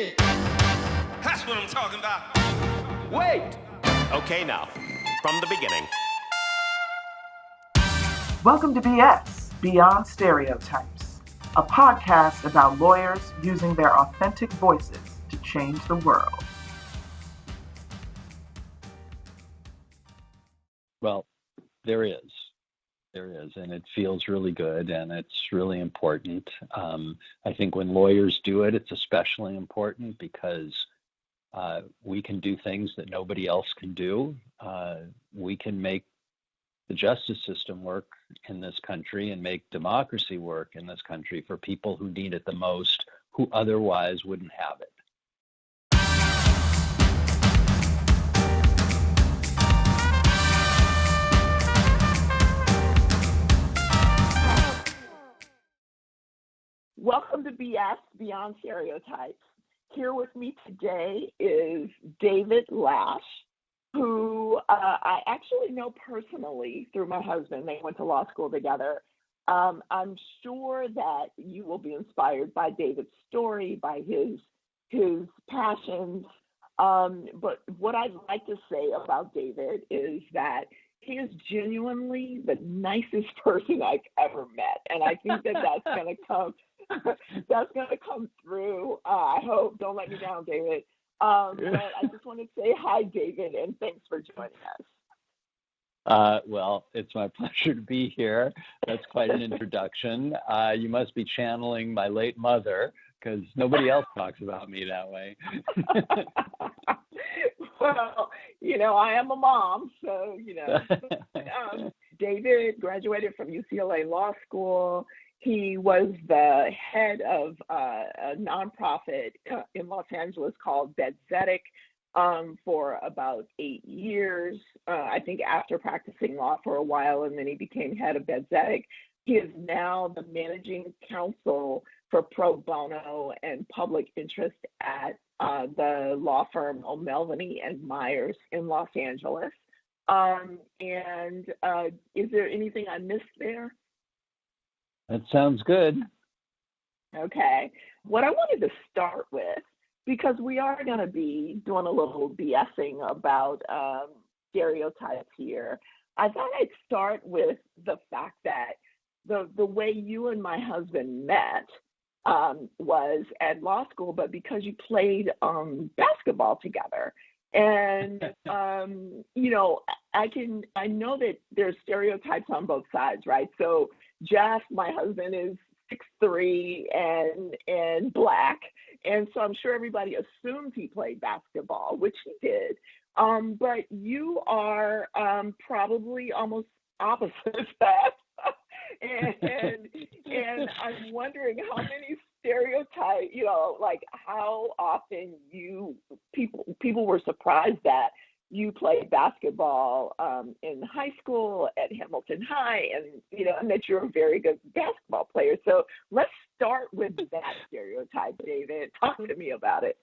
shit. That's what I'm talking about. Wait! Okay, now, from the beginning. Welcome to BS, Beyond Stereotypes, a podcast about lawyers using their authentic voices to change the world. Well, there is, and it feels really good, and it's really important. I think when lawyers do it, it's especially important because we can do things that nobody else can do. We can make the justice system work in this country and make democracy work in this country for people who need it the most, who otherwise wouldn't have it. Welcome to BS, Beyond Stereotypes. Here with me today is David Lash, who I actually know personally through my husband. They went to law school together. I'm sure that you will be inspired by David's story, by his passions. But what I'd like to say about David is that he is genuinely the nicest person I've ever met. And I think that that's going to come. That's going to come through. I hope. Don't let me down, David. But I just want to say hi, David, and thanks for joining us. Well, it's my pleasure to be here. That's quite an introduction. You must be channeling my late mother because nobody else talks about me that way. Well, I am a mom, so, David graduated from UCLA Law School. He was the head of a nonprofit in Los Angeles called BSing for about 8 years, I think after practicing law for a while, and then he became head of BSing. He is now the managing counsel for pro bono and public interest at the law firm O'Melveny and Myers in Los Angeles. Is there anything I missed there? That sounds good. Okay. What I wanted to start with, because we are going to be doing a little BSing about stereotypes here, I thought I'd start with the fact that the way you and my husband met was at law school, but because you played basketball together. And, I know that there's stereotypes on both sides, right? So Jeff, my husband, is 6'3" and black. And so I'm sure everybody assumed he played basketball, which he did. But you are probably almost opposite that. and I'm wondering how many stereotypes, like how often people were surprised that you played basketball in high school at Hamilton High, and that you're a very good basketball player. So let's start with that stereotype, David. Talk to me about it.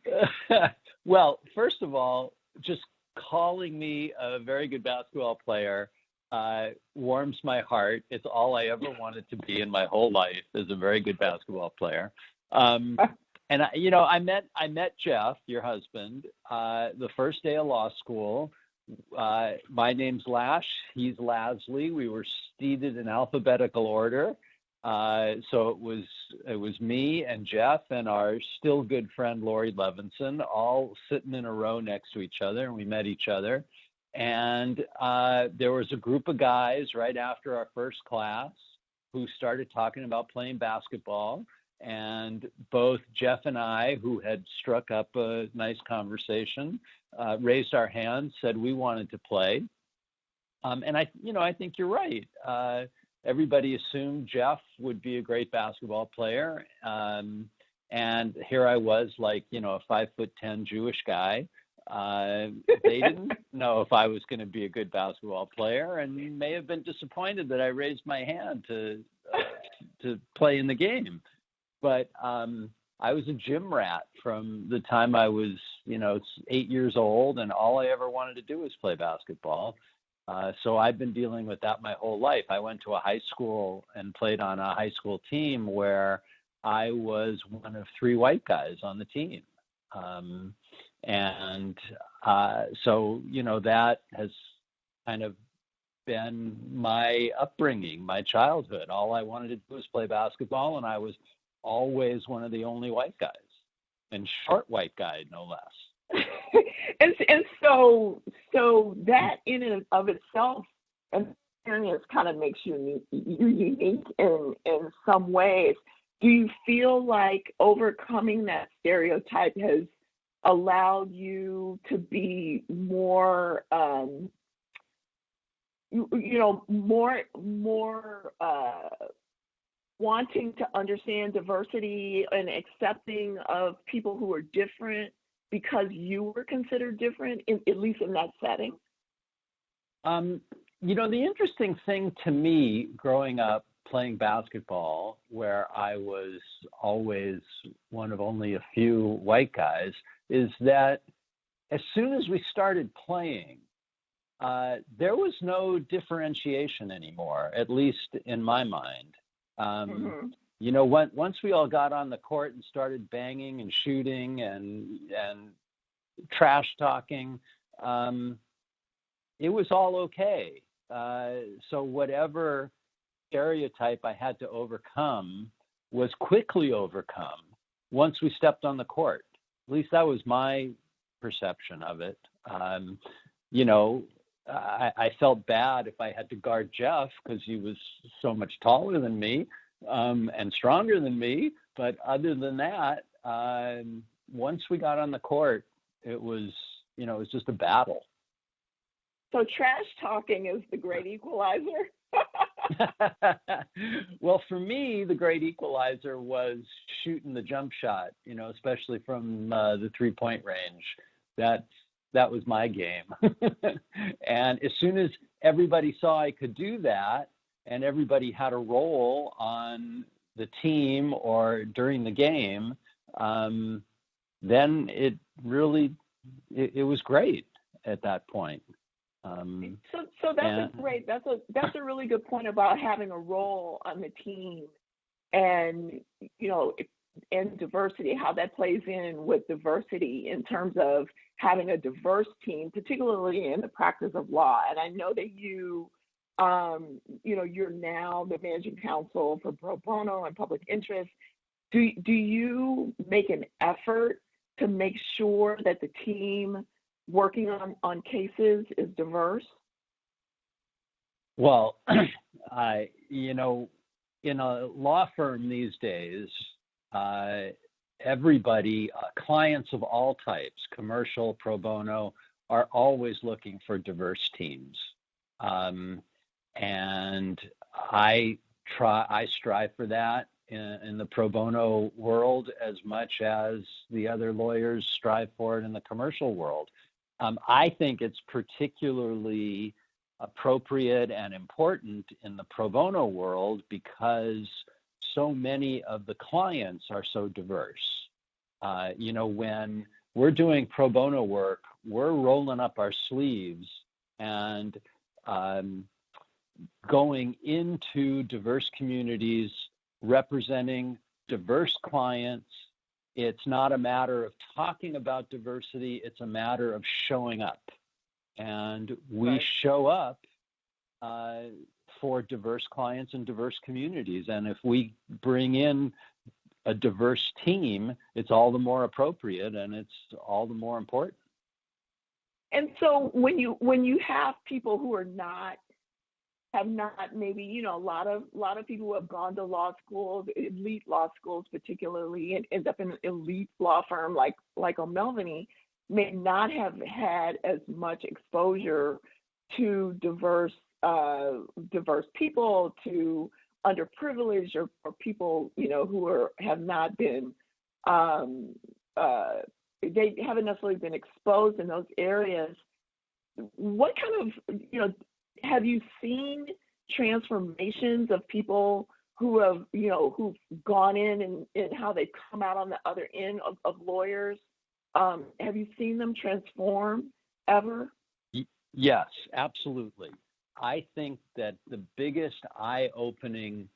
Well, first of all, just calling me a very good basketball player warms my heart. It's all I ever wanted to be in my whole life, is a very good basketball player. And I met Jeff, your husband, the first day of law school. My name's Lash. He's Lasley. We were seated in alphabetical order. So it was me and Jeff and our still good friend Lori Levinson, all sitting in a row next to each other, and we met each other. And there was a group of guys right after our first class who started talking about playing basketball. And both Jeff and I, who had struck up a nice conversation, raised our hands, said we wanted to play. And I think you're right. Everybody assumed Jeff would be a great basketball player. And here I was, like, a 5'10" Jewish guy. They didn't know if I was going to be a good basketball player, and may have been disappointed that I raised my hand to play in the game. But I was a gym rat from the time I was, 8 years old, and all I ever wanted to do was play basketball. So I've been dealing with that my whole life. I went to a high school and played on a high school team where I was one of 3 white guys on the team. So, that has kind of been my upbringing, my childhood. All I wanted to do was play basketball, and I was always one of the only white guys, and short white guy, no less. and so that in and of itself, and experience kind of makes you unique in some ways. Do you feel like overcoming that stereotype has allowed you to be more, more wanting to understand diversity and accepting of people who are different because you were considered different, at least in that setting? The interesting thing to me growing up playing basketball, where I was always one of only a few white guys, is that as soon as we started playing, there was no differentiation anymore, at least in my mind. Once we all got on the court and started banging and shooting and trash talking, it was all okay. So whatever stereotype I had to overcome was quickly overcome once we stepped on the court. At least that was my perception of it. I felt bad if I had to guard Jeff because he was so much taller than me and stronger than me. But other than that, once we got on the court, it was just a battle. So trash talking is the great equalizer? Well, for me, the great equalizer was shooting the jump shot, especially from the 3-point range. That was my game. And as soon as everybody saw I could do that and everybody had a role on the team or during the game, then it was great at that point. So that's a really good point about having a role on the team and diversity, how that plays in with diversity in terms of having a diverse team, particularly in the practice of law. And I know that you're now the managing counsel for pro bono and public interest. Do you make an effort to make sure that the team working on cases is diverse? Well, in a law firm these days, everybody, clients of all types, commercial, pro bono, are always looking for diverse teams. And I strive for that in the pro bono world as much as the other lawyers strive for it in the commercial world. I think it's particularly appropriate and important in the pro bono world because so many of the clients are so diverse. When we're doing pro bono work, we're rolling up our sleeves and going into diverse communities, representing diverse clients. It's not a matter of talking about diversity, it's a matter of showing up. And we show up for diverse clients and diverse communities. And if we bring in a diverse team, it's all the more appropriate and it's all the more important. And so when you have people who have not maybe, a lot of people who have gone to law schools, elite law schools particularly, and end up in an elite law firm like O'Melveny, may not have had as much exposure to diverse people, to underprivileged or people, who have not been, they haven't necessarily been exposed in those areas. What kind of, have you seen transformations of people who have, who've gone in and how they've come out on the other end of lawyers? Have you seen them transform ever? Yes, absolutely. I think that the biggest eye-opening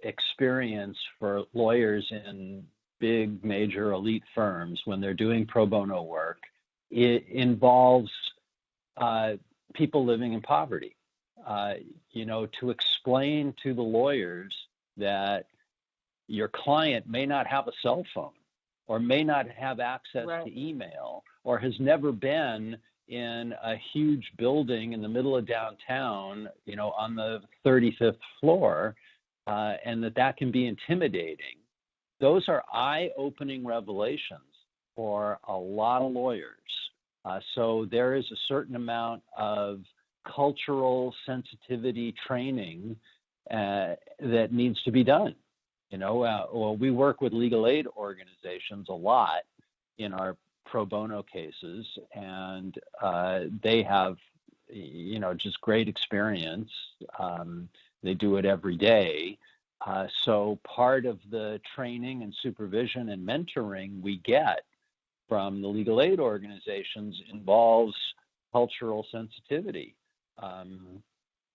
experience for lawyers in big, major, elite firms, when they're doing pro bono work, it involves people living in poverty. To explain to the lawyers that your client may not have a cell phone or may not have access to email or has never been in a huge building in the middle of downtown, on the 35th floor, and that can be intimidating. Those are eye-opening revelations for a lot of lawyers. So there is a certain amount of cultural sensitivity training that needs to be done. We work with legal aid organizations a lot in our pro bono cases, and they have, just great experience. They do it every day. So part of the training and supervision and mentoring we get from the legal aid organizations involves cultural sensitivity.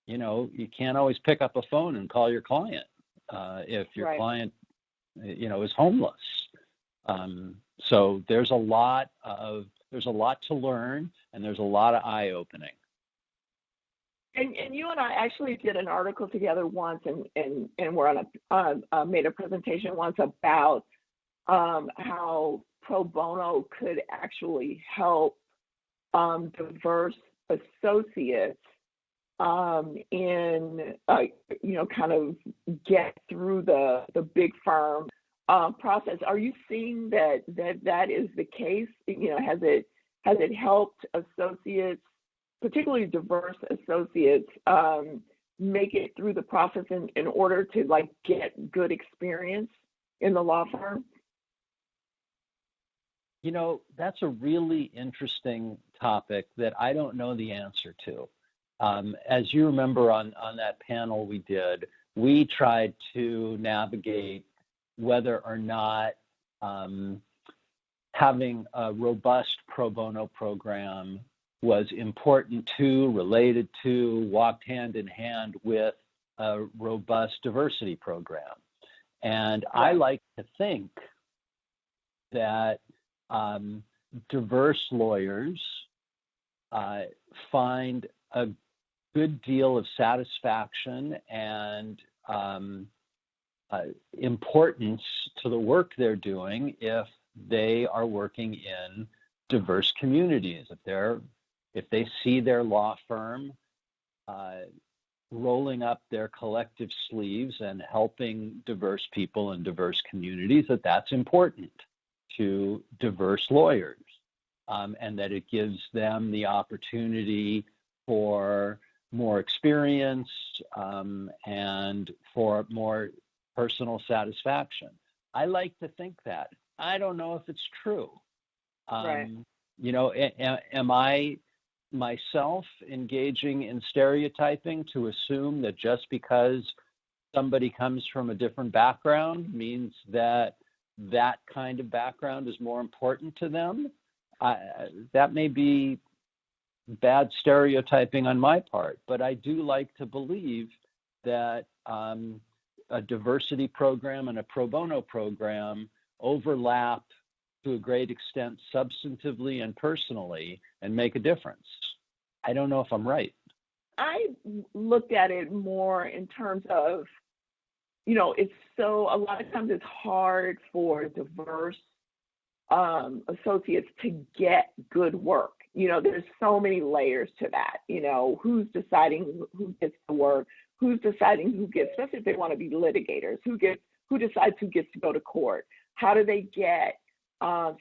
You can't always pick up a phone and call your client if your client, is homeless. So there's a lot to learn, and there's a lot of eye-opening. And you and I actually did an article together once, and we're made a presentation once about how pro bono could actually help diverse associates in kind of get through the big firm process. Are you seeing that is the case? Has it helped associates, particularly diverse associates, make it through the process in order to get good experience in the law firm? That's a really interesting topic that I don't know the answer to. As you remember on that panel we did, we tried to navigate whether or not having a robust pro bono program was important to, related to, walked hand in hand with a robust diversity program. And I like to think that diverse lawyers find a good deal of satisfaction and importance to the work they're doing if they are working in diverse communities. If they see their law firm rolling up their collective sleeves and helping diverse people in diverse communities, that's important to diverse lawyers, and that it gives them the opportunity for more experience and for more personal satisfaction. I like to think that. I don't know if it's true. Am I myself engaging in stereotyping to assume that just because somebody comes from a different background means that kind of background is more important to them? That may be bad stereotyping on my part, but I do like to believe that a diversity program and a pro bono program overlap to a great extent substantively and personally and make a difference. I don't know if I'm right. I looked at it more in terms of, a lot of times it's hard for diverse associates to get good work. There's so many layers to that. Who's deciding who gets to work, who's deciding who gets, especially if they want to be litigators, who decides who gets to go to court. How do they get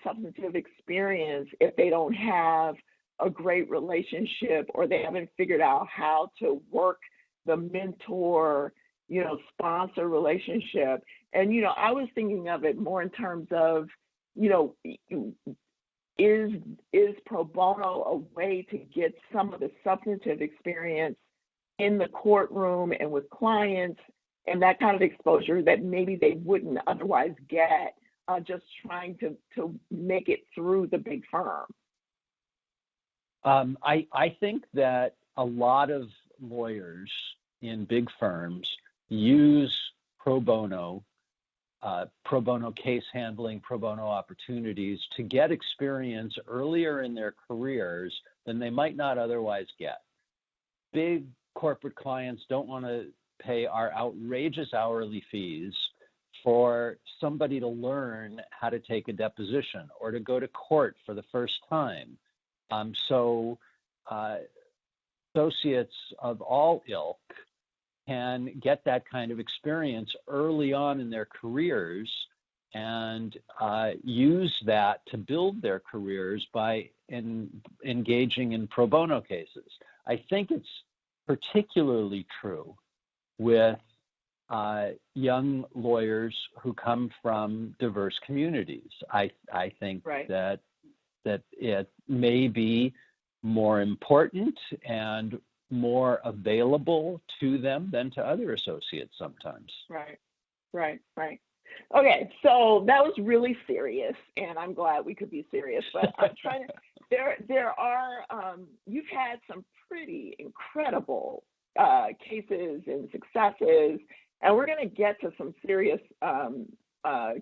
substantive experience if they don't have a great relationship or they haven't figured out how to work the mentor, sponsor relationship? And, I was thinking of it more in terms of, is pro bono a way to get some of the substantive experience in the courtroom and with clients and that kind of exposure that maybe they wouldn't otherwise get just trying to make it through the big firm? I think that a lot of lawyers in big firms use pro bono pro bono case handling, pro bono opportunities to get experience earlier in their careers than they might not otherwise get. Big corporate clients don't want to pay our outrageous hourly fees for somebody to learn how to take a deposition or to go to court for the first time. So associates of all ilk can get that kind of experience early on in their careers and use that to build their careers by engaging in pro bono cases. I think it's particularly true with young lawyers who come from diverse communities. I think that it may be more important and more available to them than to other associates sometimes. Right. Okay, so that was really serious, and I'm glad we could be serious, but I'm trying to, there are, you've had some pretty incredible cases and successes, and we're going to get to some serious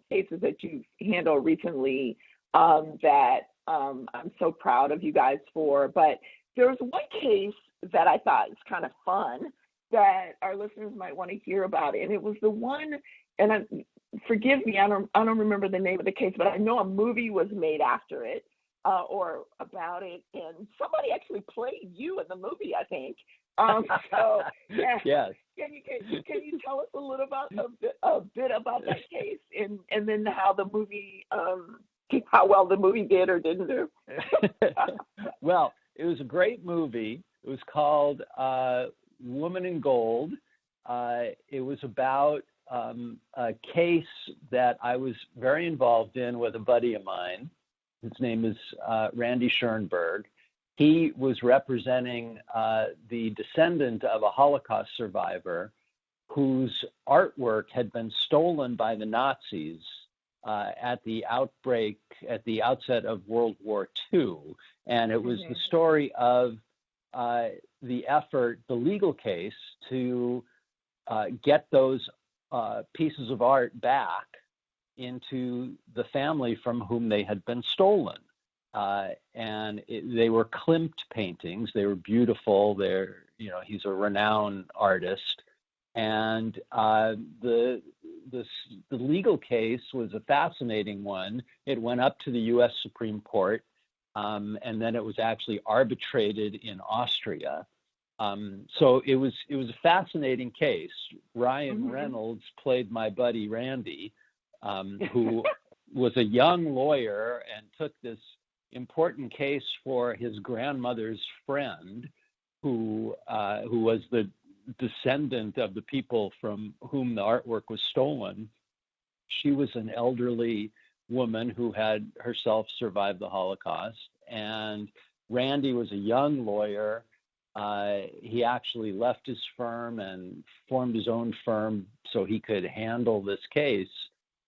cases that you've handled recently that I'm so proud of you guys for. But there was one case that I thought was kind of fun that our listeners might want to hear about, and it was the one, and forgive me, I don't remember the name of the case, but I know a movie was made after it or about it, and somebody actually played you in the movie, I think. So yeah. Yes. Can you tell us a little a bit about that case, and then how the movie how well the movie did or didn't do? Well, it was a great movie. It was called Woman in Gold. It was about a case that I was very involved in with a buddy of mine. His name is Randy Schoenberg. He was representing the descendant of a Holocaust survivor whose artwork had been stolen by the Nazis at the outset of World War II. And it was the story of the effort, the legal case, to get those pieces of art back into the family from whom they had been stolen. And they were Klimt paintings. They were beautiful. He's a renowned artist. And the legal case was a fascinating one. It went up to the U.S. Supreme Court, and then it was actually arbitrated in Austria. So it was a fascinating case. Ryan Reynolds played my buddy Randy, who was a young lawyer and took this important case for his grandmother's friend, who was the descendant of the people from whom the artwork was stolen. She was an elderly woman who had herself survived the Holocaust, and Randy was a young lawyer. He actually left his firm and formed his own firm so he could handle this case.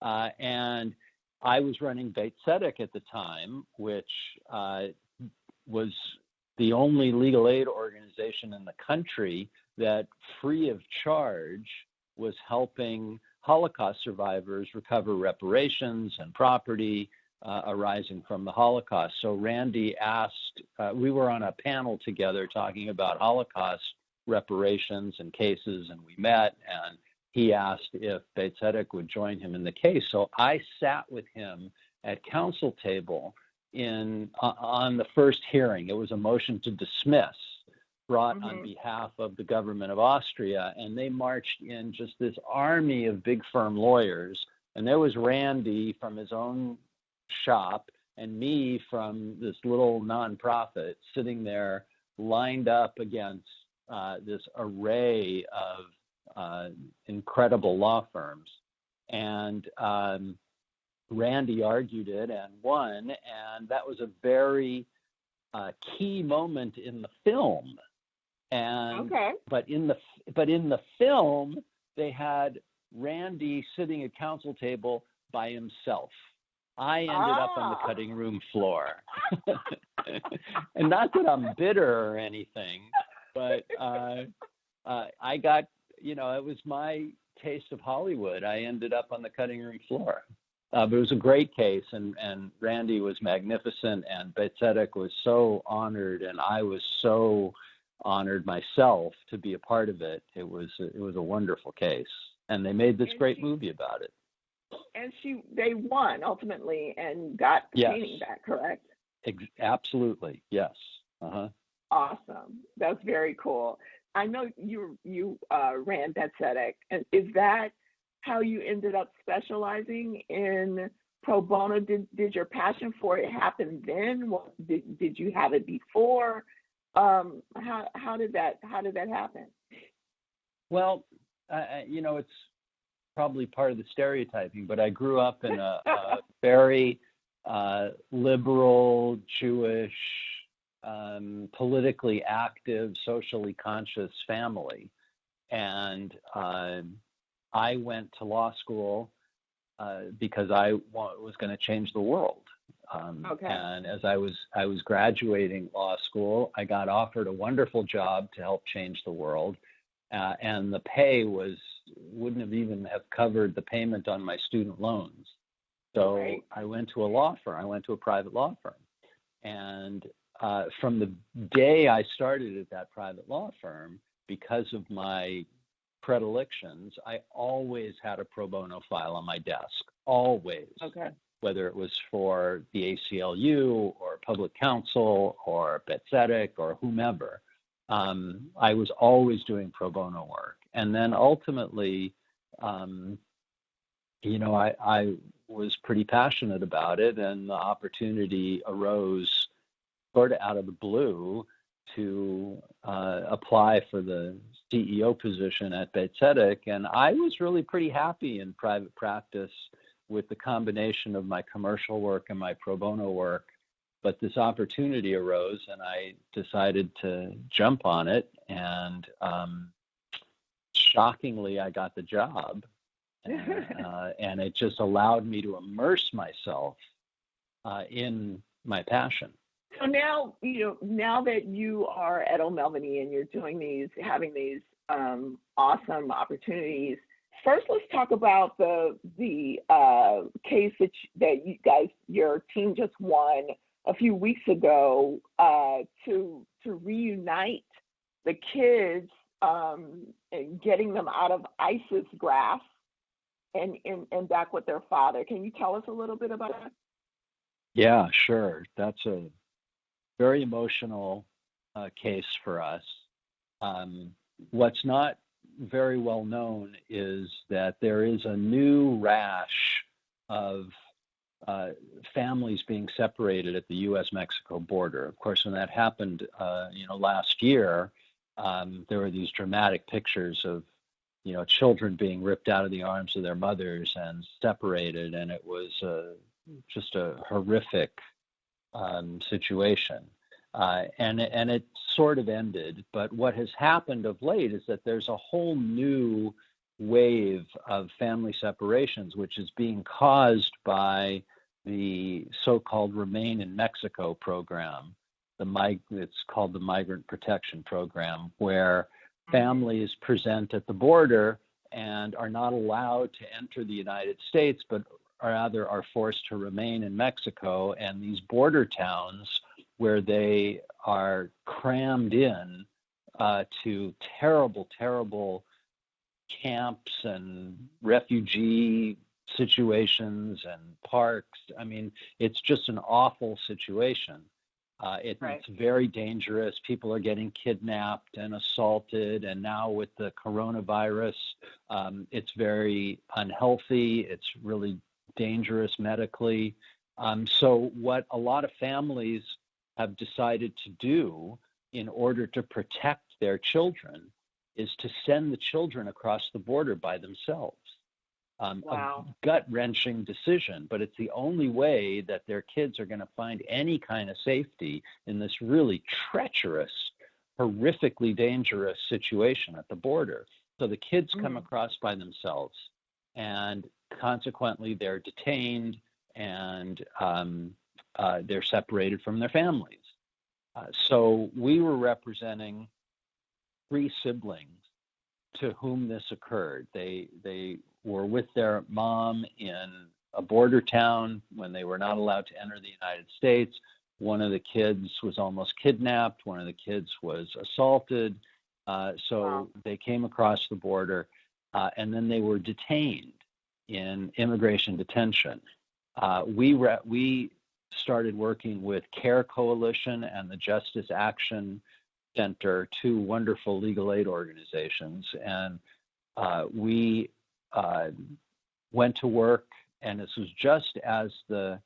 And I was running BSing at the time, which was the only legal aid organization in the country that, free of charge, was helping Holocaust survivors recover reparations and property arising from the Holocaust. So Randy asked, we were on a panel together talking about Holocaust reparations and cases, and we met, and he asked if BSing would join him in the case. So I sat with him at counsel table on the first hearing. It was a motion to dismiss brought on behalf of the government of Austria, and they marched in just this army of big firm lawyers. And there was Randy from his own shop and me from this little nonprofit sitting there lined up against this array of incredible law firms. And Randy argued it and won, and that was a very key moment in the film. And but in the film, they had Randy sitting at counsel table by himself. I ended up on the cutting room floor. And not that I'm bitter or anything, but I got, it was my taste of Hollywood, I ended up on the cutting room floor. But it was a great case, and Randy was magnificent, and BSing was so honored, and I was so honored myself to be a part of it. It was a wonderful case, and they made this great movie about it. And they won ultimately and got the painting back, correct? Absolutely, yes. Uh-huh. Awesome. That's very cool. I know you ran BSing, and is that how you ended up specializing in pro bono? Did your passion for it happen then? Did you have it before? How did that happen? Well, it's probably part of the stereotyping, but I grew up in a very liberal, Jewish, politically active, socially conscious family, and I went to law school because I was going to change the world. And as I was graduating law school, I got offered a wonderful job to help change the world, and the pay wouldn't have even have covered the payment on my student loans. So I went to a law firm. I went to a private law firm, and from the day I started at that private law firm, because of my predilections, I always had a pro bono file on my desk, always. Whether it was for the ACLU or public counsel or BSing or whomever, I was always doing pro bono work. And then ultimately, I was pretty passionate about it, and the opportunity arose sort of out of the blue to apply for the CEO position at BSing, and I was really pretty happy in private practice with the combination of my commercial work and my pro bono work. But this opportunity arose, and I decided to jump on it, and shockingly, I got the job, and it just allowed me to immerse myself in my passion. So now, now that you are at O'Melveny and you're having these awesome opportunities, first let's talk about the case that you guys, your team just won a few weeks ago to reunite the kids and getting them out of ISIS grasp and back with their father. Can you tell us a little bit about that? Yeah, sure. That's a very emotional case for us. What's not very well known is that there is a new rash of families being separated at the U.S.-Mexico border. Of course, when that happened, last year, there were these dramatic pictures of, children being ripped out of the arms of their mothers and separated, and it was just a horrific situation. And it sort of ended. But what has happened of late is that there's a whole new wave of family separations, which is being caused by the so-called Remain in Mexico program. It's called the Migrant Protection Program, where families present at the border and are not allowed to enter the United States, but rather are forced to remain in Mexico. And these border towns, where they are crammed in to terrible, terrible camps and refugee situations and parks. I mean, it's just an awful situation. It's very dangerous. People are getting kidnapped and assaulted. And now with the coronavirus, it's very unhealthy. It's really dangerous medically. So what a lot of families have decided to do in order to protect their children is to send the children across the border by themselves. A gut-wrenching decision, but it's the only way that their kids are going to find any kind of safety in this really treacherous, horrifically dangerous situation at the border. So the kids come across by themselves, and consequently they're detained and they're separated from their families. So we were representing 3 siblings to whom this occurred. They were with their mom in a border town when they were not allowed to enter the United States. One of the kids was almost kidnapped. One of the kids was assaulted. So they came across the border, and then they were detained in immigration detention. We started working with CARE Coalition and the Justice Action Center, two wonderful legal aid organizations, and we went to work, and this was just as the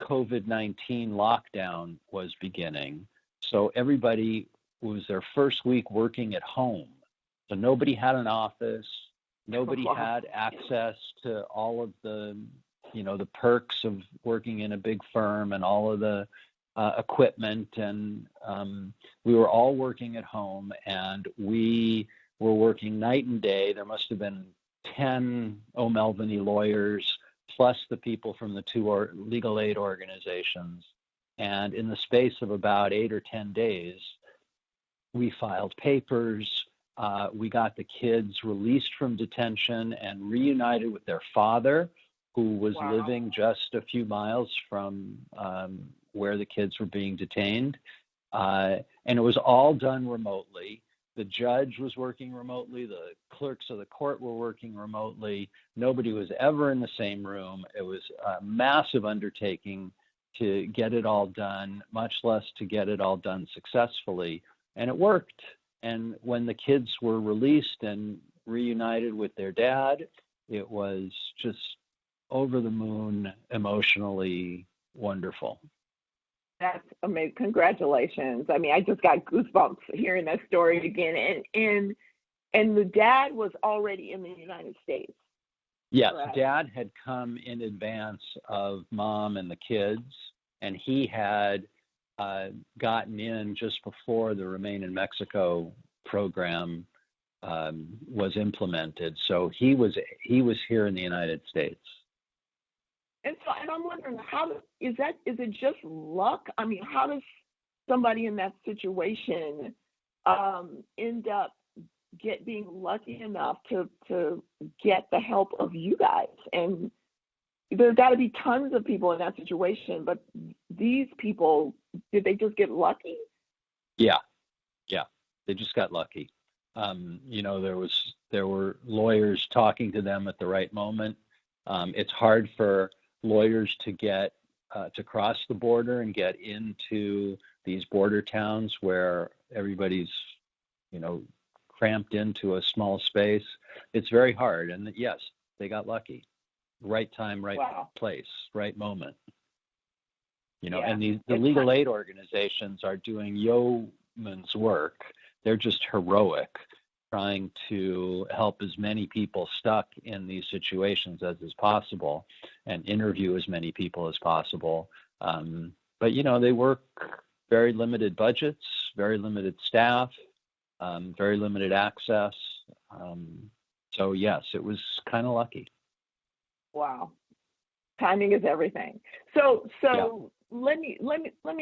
COVID-19 lockdown was beginning. So everybody was their first week working at home. So nobody had an office. Nobody had access to all of the, the perks of working in a big firm and all of the equipment. And we were all working at home, and we were working night and day. There must have been 10 O'Melveny lawyers, plus the people from the two legal aid organizations. And in the space of about 8 or 10 days, we filed papers. We got the kids released from detention and reunited with their father, who was living just a few miles from where the kids were being detained. And it was all done remotely. The judge was working remotely. The clerks of the court were working remotely. Nobody was ever in the same room. It was a massive undertaking to get it all done, much less to get it all done successfully. And it worked. And when the kids were released and reunited with their dad, it was just over the moon, emotionally wonderful. That's amazing. Congratulations. I mean, I just got goosebumps hearing that story again. And the dad was already in the United States. Yes, correct? Dad had come in advance of Mom and the kids, and he had gotten in just before the Remain in Mexico program was implemented. So he was here in the United States. And I'm wondering, is it just luck? I mean, how does somebody in that situation end up being lucky enough to get the help of you guys? And there's got to be tons of people in that situation, but these people, did they just get lucky? Yeah, they just got lucky. There were lawyers talking to them at the right moment. It's hard for lawyers to get to cross the border and get into these border towns where everybody's, cramped into a small space. It's very hard. And yes, they got lucky. Right time, right place, right moment. And the legal aid organizations are doing yeoman's work. They're just heroic, trying to help as many people stuck in these situations as is possible and interview as many people as possible. But, they work very limited budgets, very limited staff, very limited access. So, yes, it was kind of lucky. Wow. Timing is everything. So let me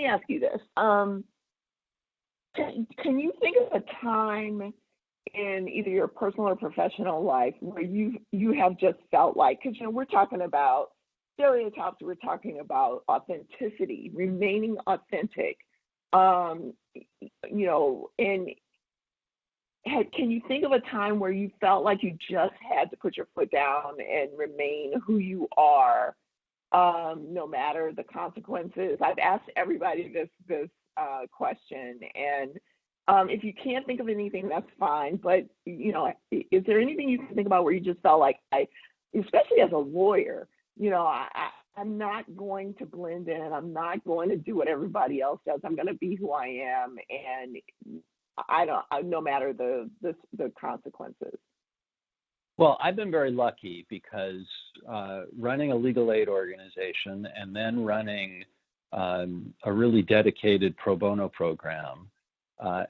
ask you this. Can you think of a time in either your personal or professional life where you have just felt like, because we're talking about stereotypes, we're talking about authenticity, remaining authentic, and can you think of a time where you felt like you just had to put your foot down and remain who you are, no matter the consequences? I've asked everybody this question, and if you can't think of anything, that's fine. But is there anything you can think about where you just felt like, especially as a lawyer, I'm not going to blend in. I'm not going to do what everybody else does. I'm going to be who I am, and no matter the consequences. Well, I've been very lucky because running a legal aid organization and then running a really dedicated pro bono program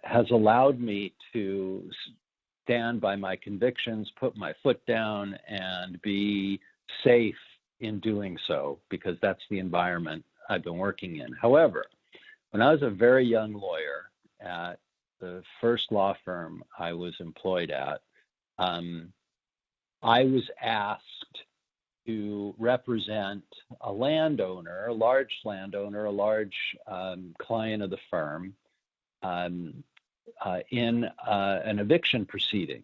has allowed me to stand by my convictions, put my foot down, and be safe in doing so, because that's the environment I've been working in. However, when I was a very young lawyer at the first law firm I was employed at, I was asked to represent a landowner, a large landowner, a large client of the firm in an eviction proceeding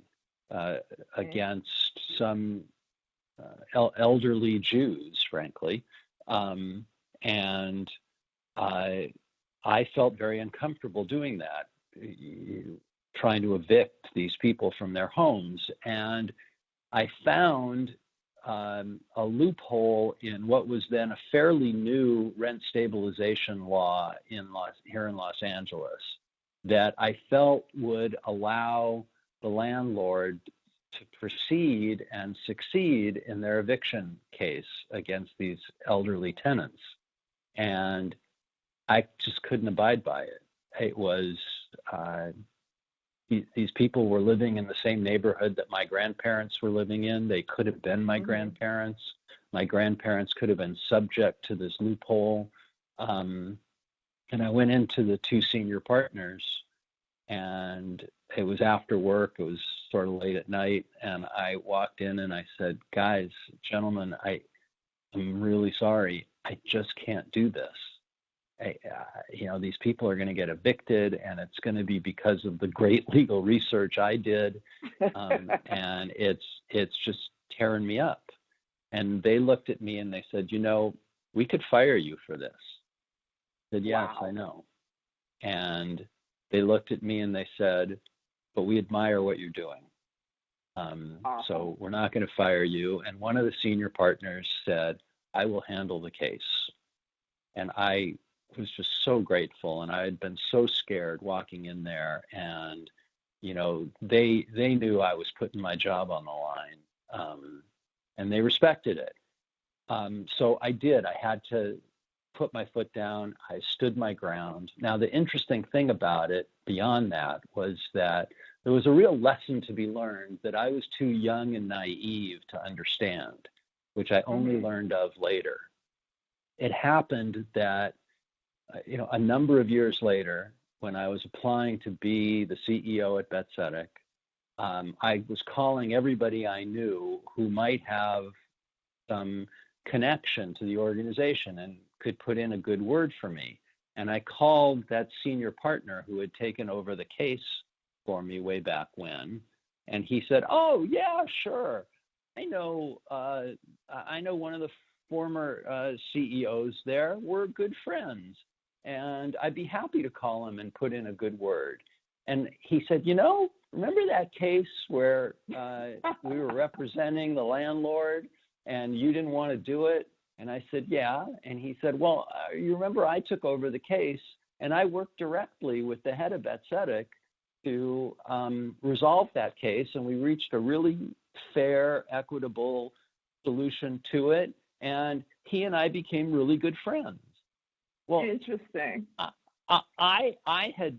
against some elderly Jews, frankly. And I felt very uncomfortable doing that, trying to evict these people from their homes. And I found a loophole in what was then a fairly new rent stabilization law here in Los Angeles that I felt would allow the landlord to proceed and succeed in their eviction case against these elderly tenants. And I just couldn't abide by it. It was, these people were living in the same neighborhood that my grandparents were living in. They could have been my grandparents. My grandparents could have been subject to this loophole. And I went into the two senior partners, and it was after work. It was sort of late at night. And I walked in and I said, guys, gentlemen, I'm really sorry. I just can't do this. These people are going to get evicted, and it's going to be because of the great legal research I did, and it's just tearing me up. And they looked at me and they said, we could fire you for this. I said, yes, wow. I know. And they looked at me and they said, but we admire what you're doing. So we're not going to fire you. And one of the senior partners said, I will handle the case. And I was just so grateful, and I had been so scared walking in there, and they knew I was putting my job on the line, and they respected it. So I did. I had to put my foot down. I stood my ground. Now, the interesting thing about it beyond that was that there was a real lesson to be learned that I was too young and naive to understand, which I only learned of later. It happened that a number of years later, when I was applying to be the CEO at BSing, I was calling everybody I knew who might have some connection to the organization and could put in a good word for me. And I called that senior partner who had taken over the case for me way back when, and he said, "Oh yeah, sure. I know one of the former CEOs there. We're good friends. And I'd be happy to call him and put in a good word." And he said, remember that case where we were representing the landlord and you didn't want to do it? And I said, yeah. And he said, well, you remember I took over the case and I worked directly with the head of BSing to resolve that case. And we reached a really fair, equitable solution to it. And he and I became really good friends. Well, interesting. I had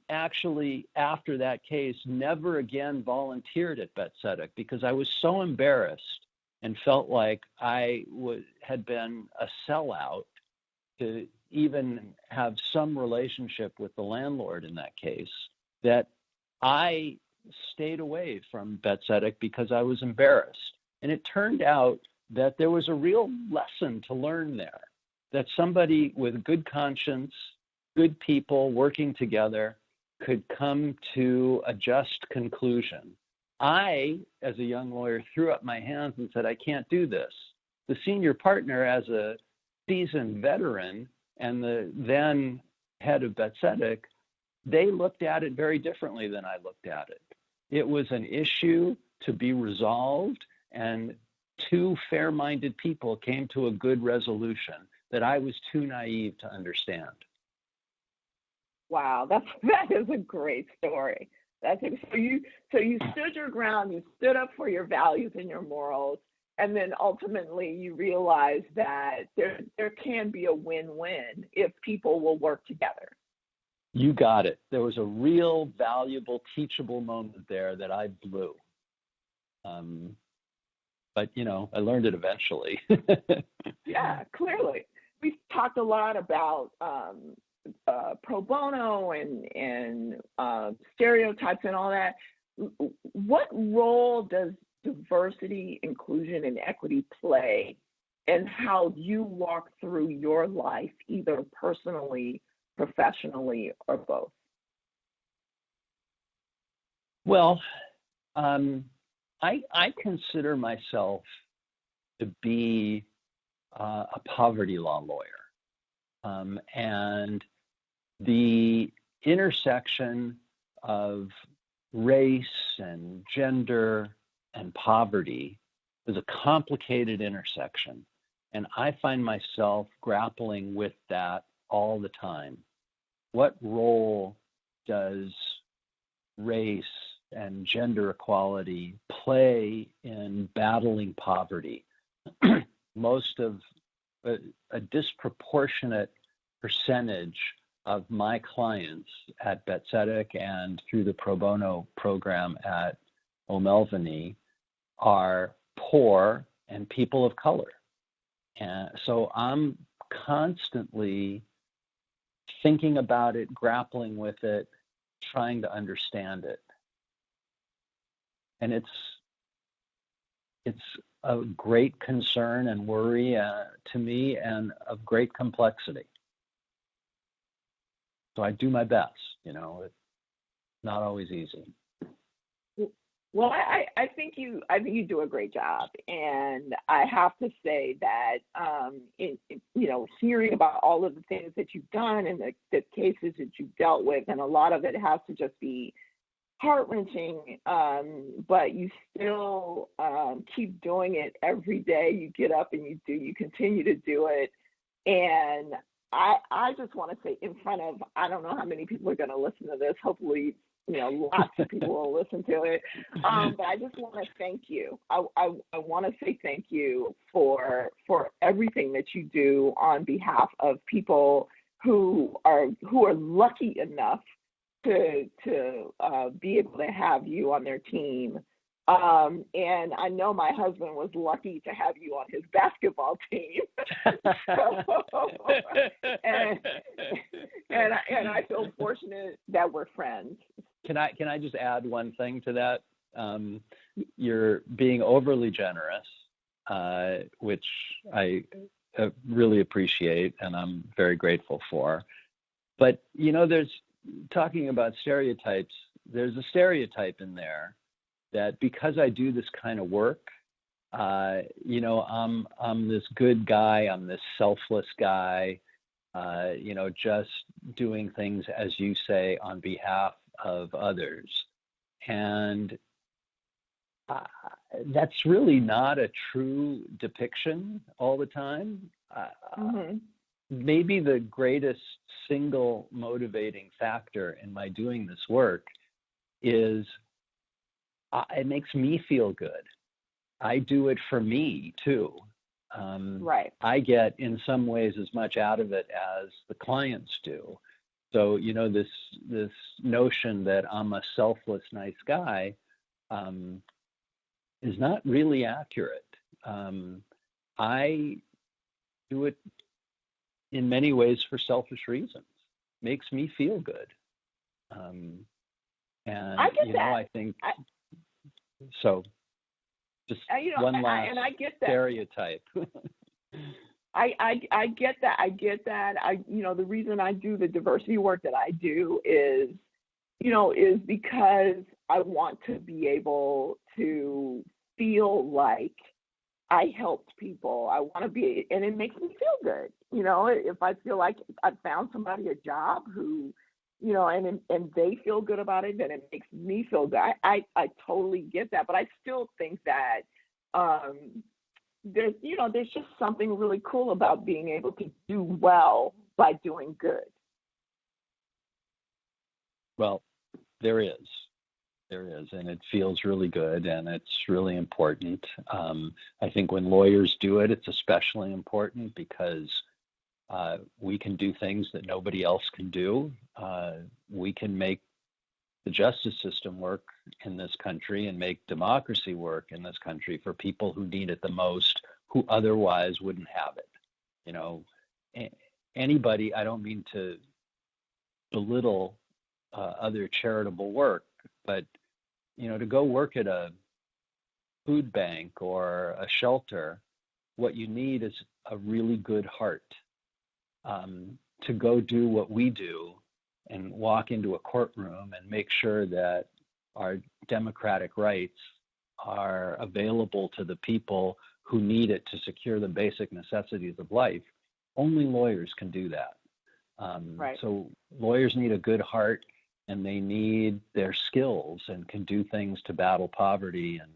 actually, after that case, never again volunteered at BSing because I was so embarrassed and felt like I had been a sellout to even have some relationship with the landlord in that case, that I stayed away from BSing because I was embarrassed. And it turned out that there was a real lesson to learn there. That somebody with good conscience, good people working together could come to a just conclusion. I, as a young lawyer, threw up my hands and said, I can't do this. The senior partner, as a seasoned veteran and the then head of BSing, they looked at it very differently than I looked at it. It was an issue to be resolved, and two fair-minded people came to a good resolution that I was too naive to understand. Wow, that is a great story. So you stood your ground, you stood up for your values and your morals, and then ultimately you realized that there can be a win-win if people will work together. You got it. There was a real valuable, teachable moment there that I blew. But I learned it eventually. Yeah, clearly. We've talked a lot about pro bono and stereotypes and all that. what role does diversity, inclusion, and equity play in how you walk through your life, either personally, professionally, or both? Well, I consider myself to be a poverty law lawyer. And the intersection of race and gender and poverty is a complicated intersection. And I find myself grappling with that all the time. What role does race and gender equality play in battling poverty? Most of a disproportionate percentage of my clients at BetZedek and through the pro bono program at O'Melveny are poor and people of color. And so I'm constantly thinking about it, grappling with it, trying to understand it. And it's a great concern and worry to me, and of great complexity. So I do my best, it's not always easy. Well, I think you do a great job, and I have to say that hearing about all of the things that you've done and the cases that you've dealt with, and a lot of it has to just be heart-wrenching, but you still keep doing it every day. You get up and you continue to do it, and I just want to say in front of, I don't know how many people are going to listen to this. Hopefully, lots of people will listen to it. But I just want to thank you. I want to say thank you for everything that you do on behalf of people who are lucky enough to be able to have you on their team. And I know my husband was lucky to have you on his basketball team. and I feel fortunate that we're friends. Can I just add one thing to that? You're being overly generous, which I really appreciate and I'm very grateful for. But, there's talking about stereotypes, there's a stereotype in there that because I do this kind of work, I'm this good guy, I'm this selfless guy, just doing things, as you say, on behalf of others. And that's really not a true depiction all the time. Mm-hmm. Maybe the greatest single motivating factor in my doing this work is it makes me feel good. I do it for me too. Right. I get in some ways as much out of it as the clients do. So, this notion that I'm a selfless, nice guy is not really accurate. I do it in many ways for selfish reasons. Makes me feel good. And I get that. I think so. Just one last and I get that. Stereotype. I get that. The reason I do the diversity work that I do is because I want to be able to feel like I helped people. I want to be, and it makes me feel good. If I feel like I found somebody a job who, and they feel good about it, then it makes me feel good. I totally get that, but I still think that there's just something really cool about being able to do well by doing good. Well, there is, and it feels really good, and it's really important. I think when lawyers do it, it's especially important because we can do things that nobody else can do. We can make the justice system work in this country and make democracy work in this country for people who need it the most, who otherwise wouldn't have it. Anybody, I don't mean to belittle other charitable work, but to go work at a food bank or a shelter, what you need is a really good heart to go do what we do and walk into a courtroom and make sure that our democratic rights are available to the people who need it to secure the basic necessities of life. Only lawyers can do that. Right. So lawyers need a good heart, and they need their skills and can do things to battle poverty and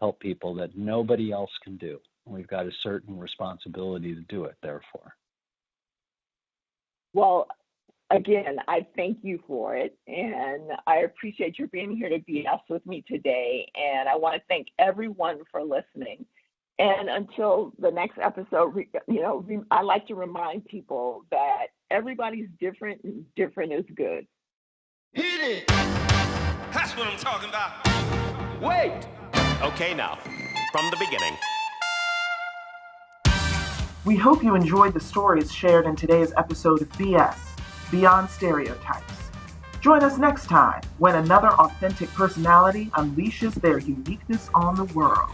help people that nobody else can do. We've got a certain responsibility to do it, therefore. Well, again, I thank you for it, and I appreciate your being here to BS with me today, and I want to thank everyone for listening. And until the next episode, I like to remind people that everybody's different and different is good. Hit it! That's what I'm talking about. Wait! Okay, now, from the beginning. We hope you enjoyed the stories shared in today's episode of BS, Beyond Stereotypes. Join us next time when another authentic personality unleashes their uniqueness on the world.